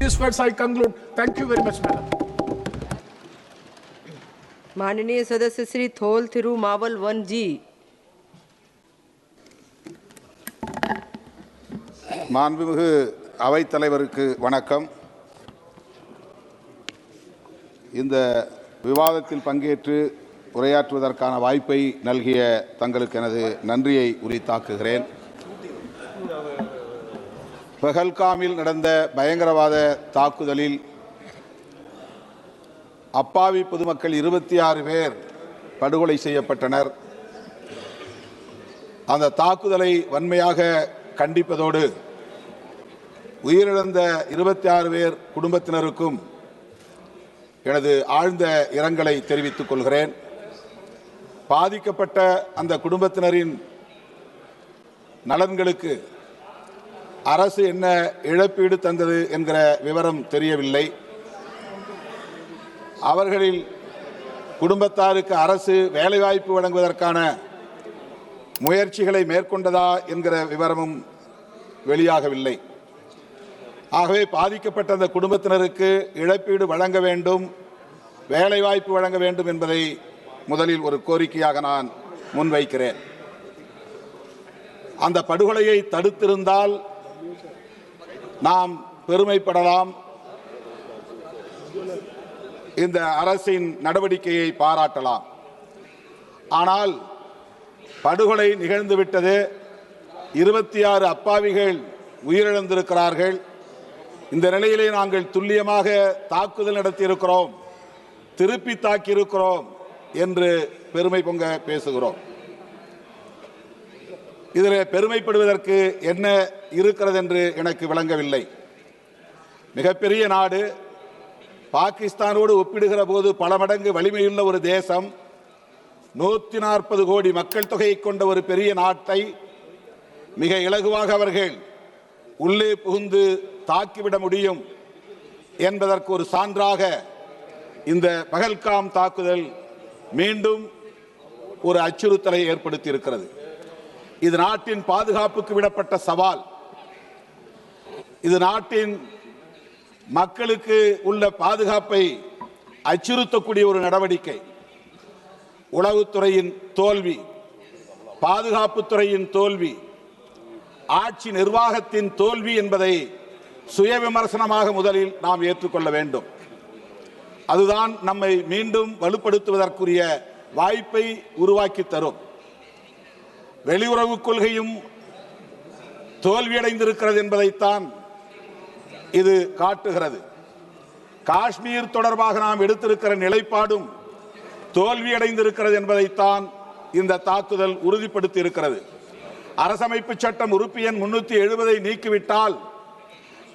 These words I conclude. Thank you very much, madam. माननीय सदस्य श्री थोल Thiru Maval 1G। மாண்புமிகு அவைத்தலைவருக்கு வணக்கம். இந்த விவாதத்தில் பங்கேற்று உரையாற்றுவதற்கான வாய்ப்பை நல்கிய தங்களுக்கு எனது நன்றியை உரித்தாக்குகிறேன். பஹல்காமில் நடந்த பயங்கரவாத தாக்குதலில் அப்பாவி பொதுமக்கள் 26 பேர் படுகொலை செய்யப்பட்டனர். அந்த தாக்குதலை வன்மையாக கண்டிப்பதோடு உயிரிழந்த 26 பேர் குடும்பத்தினருக்கும் எனது ஆழ்ந்த இரங்கலை தெரிவித்துக் கொள்கிறேன். பாதிக்கப்பட்ட அந்த குடும்பத்தினரின் நலன்களுக்கு அரசு என்ன இழப்பீடு தந்தது என்கிற விவரம் தெரியவில்லை. அவர்களில் குடும்பத்தாருக்கு அரசு வேலைவாய்ப்பு வழங்குவதற்கான முயற்சிகளை மேற்கொண்டதா என்கிற விவரமும் வெளியாகவில்லை. ஆகவே பாதிக்கப்பட்ட அந்த குடும்பத்தினருக்கு இழப்பீடு வழங்க வேண்டும், வேலைவாய்ப்பு வழங்க வேண்டும் என்பதை முதலில் ஒரு கோரிக்கையாக நான் முன்வைக்கிறேன். அந்த படுகொலையை தடுத்திருந்தால் நாம் பெருமைப்படலாம், இந்த அரசின் நடவடிக்கையை பாராட்டலாம். ஆனால் படுகொலை நிகழ்ந்துவிட்டது. 26 அப்பாவிகள் உயிரிழந்திருக்கிறார்கள். இந்த நிலையிலே நாங்கள் துல்லியமாக தாக்குதல் நடத்தியிருக்கிறோம், திருப்பி தாக்கியிருக்கிறோம் என்று பெருமை பொங்க பேசுகிறோம். இதில் பெருமைப்படுவதற்கு என்ன இருக்கிறது என்று எனக்கு விளங்கவில்லை. மிகப்பெரிய நாடு, பாகிஸ்தானோடு ஒப்பிடுகிற போது பல மடங்கு வலிமையுள்ள ஒரு தேசம், 140 கோடி மக்கள் தொகையை கொண்ட ஒரு பெரிய நாட்டை மிக இலகுவாக அவர்கள் உள்ளே புகுந்து தாக்கிவிட முடியும் என்பதற்கு ஒரு சான்றாக இந்த பஹல்காம் தாக்குதல் மீண்டும் ஒரு அச்சுறுத்தலை ஏற்படுத்தி இருக்கிறது. இது நாட்டின் பாதுகாப்புக்கு விடப்பட்ட சவால். இது நாட்டின் மக்களுக்கு உள்ள பாதுகாப்பை அச்சுறுத்தக்கூடிய ஒரு நடவடிக்கை. உளவுத்துறையின் தோல்வி, பாதுகாப்புத்துறையின் தோல்வி, ஆட்சி நிர்வாகத்தின் தோல்வி என்பதை சுய விமர்சனமாக முதலில் நாம் ஏற்றுக்கொள்ள வேண்டும். அதுதான் நம்மை மீண்டும் வலுப்படுத்துவதற்குரிய வாய்ப்பை உருவாக்கி தரும். வெளியுறவு கொள்கையும் தோல்வியடைந்திருக்கிறது என்பதைத்தான் இது காட்டுகிறது. காஷ்மீர் தொடர்பாக நாம் எடுத்திருக்கிற நிலைப்பாடும் தோல்வியடைந்திருக்கிறது என்பதைத்தான் இந்த தாக்குதல் உறுதிப்படுத்தி இருக்கிறது. அரசமைப்பு சட்டம் உறுப்பு எண் 370 நீக்கிவிட்டால்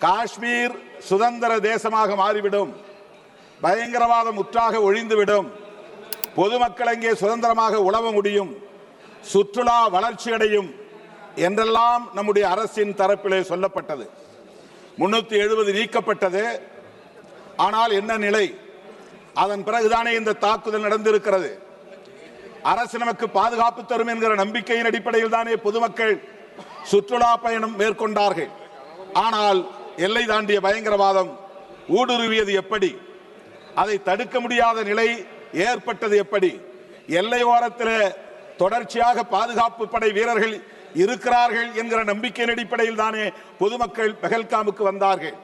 காஷ்மீர் சுதந்திர தேசமாக மாறிவிடும், பயங்கரவாதம் முற்றாக ஒழிந்துவிடும், பொதுமக்கள் அங்கே சுதந்திரமாக உழவ முடியும், சுற்றுலா வளர்ச்சியடையும் என்றெல்லாம் நம்முடைய அரசின் தரப்பிலே சொல்லப்பட்டது. 370 நீக்கப்பட்டது. ஆனால் என்ன நிலை? அதன் பிறகுதானே இந்த தாக்குதல் நடந்திருக்கிறது. அரசு நமக்கு பாதுகாப்பு தரும் என்கிற நம்பிக்கையின் அடிப்படையில் தானே பொதுமக்கள் சுற்றுலா பயணம் மேற்கொண்டார்கள். ஆனால் எல்லை தாண்டிய பயங்கரவாதம் ஊடுருவியது எப்படி? அதை தடுக்க முடியாத நிலை ஏற்பட்டது எப்படி? எல்லை ஓரத்தில் தொடர்ச்சியாக பாதுகாப்பு படை வீரர்கள் இருக்கிறார்கள் என்கிற நம்பிக்கையின் அடிப்படையில் தானே பொதுமக்கள் பஹல்காமுக்கு வந்தார்கள்.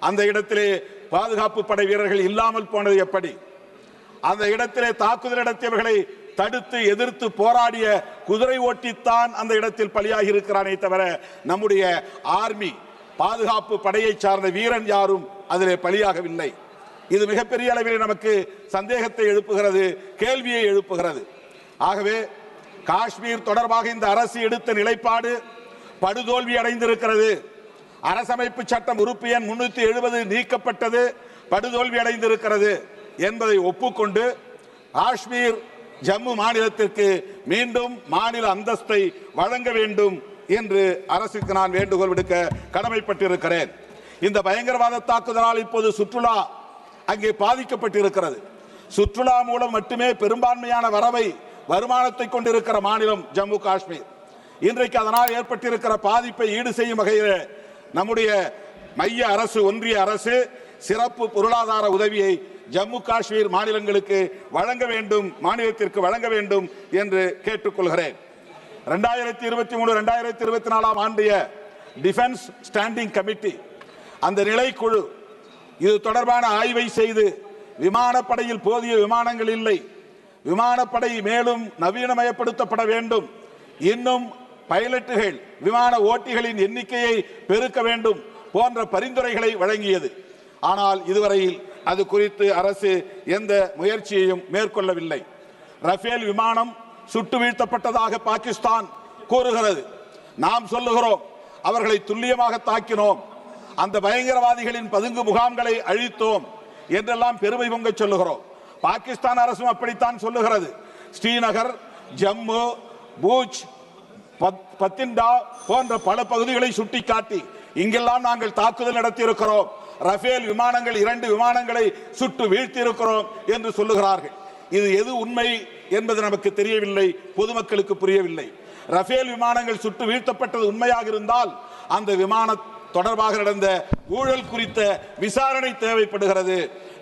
அந்த இடத்திலே பாதுகாப்பு படை வீரர்கள் இல்லாமல் போனது எப்படி? அந்த இடத்திலே தாக்குதல் நடத்தியவர்களை தடுத்து எதிர்த்து போராடிய குதிரை ஓட்டித்தான் அந்த இடத்தில் பலியாகி இருக்கிறானே தவிர நம்முடைய ஆர்மி பாதுகாப்பு படையை சார்ந்த வீரன் யாரும் அதிலே பலியாகவில்லை. இது மிகப்பெரிய அளவில் நமக்கு சந்தேகத்தை எழுப்புகிறது, கேள்வியை எழுப்புகிறது. ஆகவே காஷ்மீர் தொடர்பாக இந்த அரசு எடுத்த நிலைப்பாடு படுதோல்வி அடைந்திருக்கிறது. அரசமைப்பு சட்டம் உறுப்பு எண் 370 நீக்கப்பட்டது, படுதோல்வி அடைந்திருக்கிறது என்பதை ஒப்புக்கொண்டு காஷ்மீர் ஜம்மு மாநிலத்திற்கு மீண்டும் மாநில அந்தஸ்தை வழங்க வேண்டும் என்று அரசுக்கு நான் வேண்டுகோள் விடுக்க கடமைப்பட்டிருக்கிறேன். இந்த பயங்கரவாத தாக்குதலால் இப்போது சுற்றுலா அங்கே பாதிக்கப்பட்டிருக்கிறது. சுற்றுலா மூலம் மட்டுமே பெரும்பான்மையான வருமானத்தை கொண்டிருக்கிற மாநிலம் ஜம்மு காஷ்மீர். இன்றைக்கு அதனால் ஏற்பட்டிருக்கிற பாதிப்பை ஈடு செய்யும் வகையில் நம்முடைய மைய அரசு, ஒன்றிய அரசு சிறப்பு பொருளாதார உதவியை ஜம்மு காஷ்மீர் மாநிலங்களுக்கு வழங்க வேண்டும், மாநிலத்திற்கு வழங்க வேண்டும் என்று கேட்டுக்கொள்கிறேன். 2023-2024 ஆண்டிய டிஃபென்ஸ் ஸ்டாண்டிங் கமிட்டி, அந்த நிலைக்குழு இது தொடர்பான ஆய்வை செய்து, விமானப்படையில் போதிய விமானங்கள் இல்லை, விமானப்படை மேலும் நவீனமயப்படுத்தப்பட வேண்டும், இன்னும் பைலட்டுகள், விமான ஓட்டிகளின் எண்ணிக்கையை பெருக்க வேண்டும் போன்ற பரிந்துரைகளை வழங்கியது. ஆனால் இதுவரையில் அது குறித்து அரசு எந்த முயற்சியையும் மேற்கொள்ளவில்லை. ரஃபேல் விமானம் சுட்டு வீழ்த்தப்பட்டதாக பாகிஸ்தான் கூறுகிறது. நாம் சொல்லுகிறோம் அவர்களை துல்லியமாக தாக்கினோம், அந்த பயங்கரவாதிகளின் பதுங்கு முகாம்களை அழித்தோம் என்றெல்லாம் பெருமை பொங்க சொல்லுகிறோம். பாகிஸ்தான் அரசும் அப்படித்தான் சொல்லுகிறது. ஸ்ரீநகர், ஜம்மு, பூஜ், பத்திண்டா போன்ற பல பகுதிகளை சுட்டிக்காட்டி இங்கெல்லாம் நாங்கள் தாக்குதல் நடத்தியிருக்கிறோம், ரஃபேல் விமானங்கள் 2 விமானங்களை சுட்டு வீழ்த்தியிருக்கிறோம் என்று சொல்லுகிறார்கள். இது எது உண்மை என்பது நமக்கு தெரியவில்லை, பொதுமக்களுக்கு புரியவில்லை. ரஃபேல் விமானங்கள் சுட்டு வீழ்த்தப்பட்டது உண்மையாக இருந்தால் அந்த விமான தொடர்பாக நடந்த ஊழல் குறித்த விசாரணை தேவைப்படுகிறது.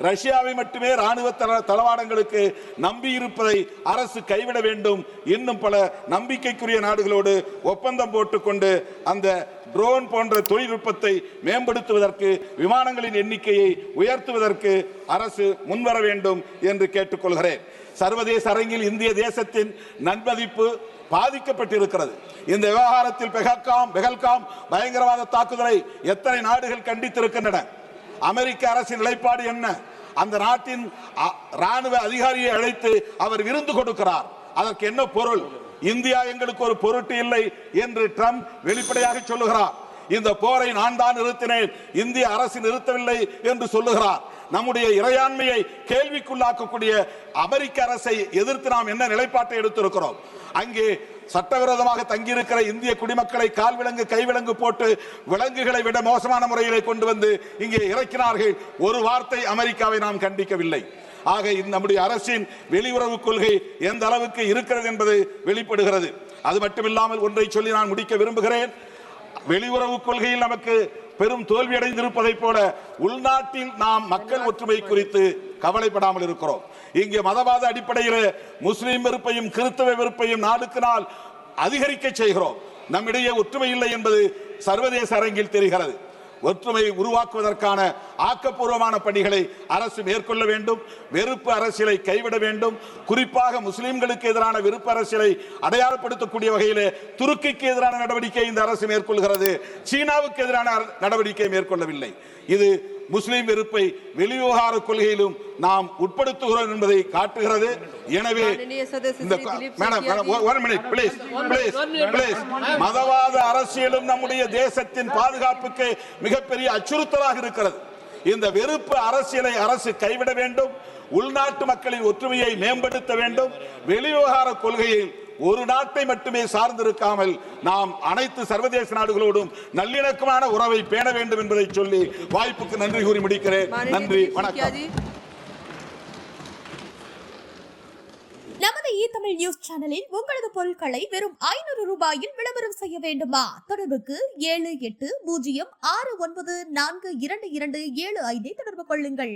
ரஷ்யாவை மட்டுமே ராணுவ தளவாடங்களுக்கு நம்பி இருப்பதை அரசு கைவிட வேண்டும். இன்னும் பல நம்பிக்கைக்குரிய நாடுகளோடு ஒப்பந்தம் போட்டுக்கொண்டு அந்த ட்ரோன் போன்ற தொழில்நுட்பத்தை மேம்படுத்துவதற்கு, விமானங்களின் எண்ணிக்கையை உயர்த்துவதற்கு அரசு முன்வர வேண்டும் என்று கேட்டுக்கொள்கிறேன். சர்வதேச அரங்கில் இந்திய தேசத்தின் நன்மதிப்பு பாதிக்கப்பட்டிருக்கிறது. இந்த விவகாரத்தில் பெஹல்காம் பயங்கரவாத தாக்குதலை எத்தனை நாடுகள் கண்டித்திருக்கின்றன? அமெரிக்க அரசின் நிலைப்பாடு என்ன? அந்த நாட்டின் ராணுவ அதிகாரியை அழைத்து அவர் விருந்து கொடுக்கிறார். அதற்கு என்ன பொருள்? இந்தியா எங்களுக்கு ஒரு பொருட்டு இல்லை என்று ட்ரம்ப் வெளிப்படையாக சொல்லுகிறார். இந்த போரை நான் தான் நிறுத்தினேன், இந்திய அரசு நிறுத்தவில்லை என்று சொல்லுகிறார். நம்முடைய இறையாண்மையை கேள்விக்குள்ளாக்கக்கூடிய அமெரிக்க அரசை எதிர்த்து நாம் என்ன நிலைப்பாட்டை எடுத்திருக்கிறோம்? அங்கே சட்டவிரோதமாக தங்கியிருக்கிற இந்திய குடிமக்களை கால்விலங்கு கைவிலங்கு போட்டு விலங்குகளை விட மோசமான முறையிலே கொண்டு வந்து இங்கே இறக்கினார்கள். ஒரு வார்த்தை அமெரிக்காவை நாம் கண்டிக்கவில்லை. ஆக நம்முடைய அரசின் வெளியுறவு கொள்கை எந்த அளவுக்கு இருக்கிறது என்பது வெளிப்படுகிறது. அது மட்டுமில்லாமல் ஒன்றை சொல்லி நான் முடிக்க விரும்புகிறேன். வெளியுறவு கொள்கையில் நமக்கு பெரும் தோல்வி அடைந்திருப்பதை போல உள்நாட்டில் நாம் மக்கள் ஒற்றுமை குறித்து கவலைப்படாமல் இருக்கிறோம். இங்கே மதவாத அடிப்படையில் முஸ்லிம் வெறுப்பையும் கிறிஸ்தவ வெறுப்பையும் நாளுக்கு நாள் அதிகரிக்க செய்கிறோம். நம்மிடையே ஒற்றுமை இல்லை என்பது சர்வதேச அரங்கில் தெரிகிறது. ஒற்றுமை உருவாக்குவதற்கான ஆக்கப்பூர்வமான பணிகளை அரசு மேற்கொள்ள வேண்டும். வெறுப்பு அரசியலை கைவிட வேண்டும். குறிப்பாக முஸ்லிம்களுக்கு எதிரான வெறுப்பு அரசியலை அடையாளப்படுத்தக்கூடிய வகையில் துருக்கிக்கு எதிரான நடவடிக்கை இந்த அரசு மேற்கொள்கிறது. சீனாவுக்கு எதிரான நடவடிக்கை மேற்கொள்ளவில்லை. இது முஸ்லிம் வெறுப்பை வெளிவிவகார கொள்கையிலும் நாம் உட்படுத்துகிறோம் என்பதை காட்டுகிறது. எனவே மதவாத அரசியலும் நம்முடைய தேசத்தின் பாதுகாப்புக்கு மிகப்பெரிய அச்சுறுத்தலாக இருக்கிறது. இந்த வெறுப்பு அரசியலை அரசு கைவிட வேண்டும். உள்நாட்டு மக்களின் ஒற்றுமையை மேம்படுத்த வேண்டும். வெளிவிவகார கொள்கையில் ஒரு நாட்டை மட்டுமே சார்ந்திருக்காமல் நாம் அனைத்து சர்வதேச நாடுகளோடும் நல்லிணக்கமான உறவை பேண வேண்டும் என்பதை சொல்லி வாய்ப்புக்கு நன்றி கூறி முடிக்கிறேன். நன்றி, வணக்கம். நமது தமிழ் நியூஸ் சேனலில் உங்களது பொருட்களை வெறும் 500 ரூபாயில் விளம்பரம் செய்ய வேண்டுமா? தொடர்புக்கு 7806942275 தொடர்பு கொள்ளுங்கள்.